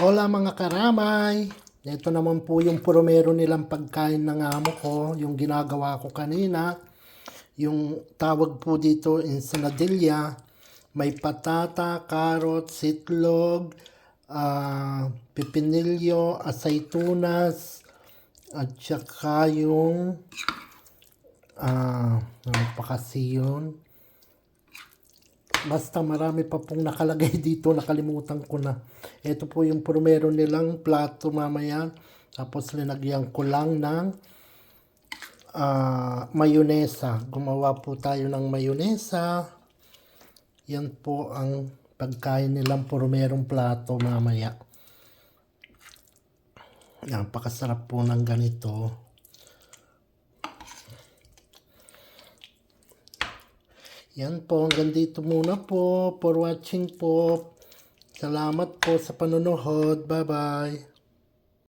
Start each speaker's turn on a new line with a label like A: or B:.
A: Hola mga karamay! Ito naman po yung puromero nilang pagkain ng amo ko, yung ginagawa ko kanina. Yung tawag po dito ensaladilla, may patata, carrot, sitlog, pipinilyo, aceitunas, at saka yung, ano pa kasi yun? Basta marami pa pong nakalagay dito, nakalimutan ko na. Ito po yung puromero nilang plato mamaya. Tapos linagyan ko lang ng mayonesa. Gumawa po tayo ng mayonesa. Yan po ang pagkain nilang puromerong plato mamaya. Napakasarap po ng ganito. Yan po, hanggang dito muna po. For watching po. Salamat po sa panonood. Bye-bye.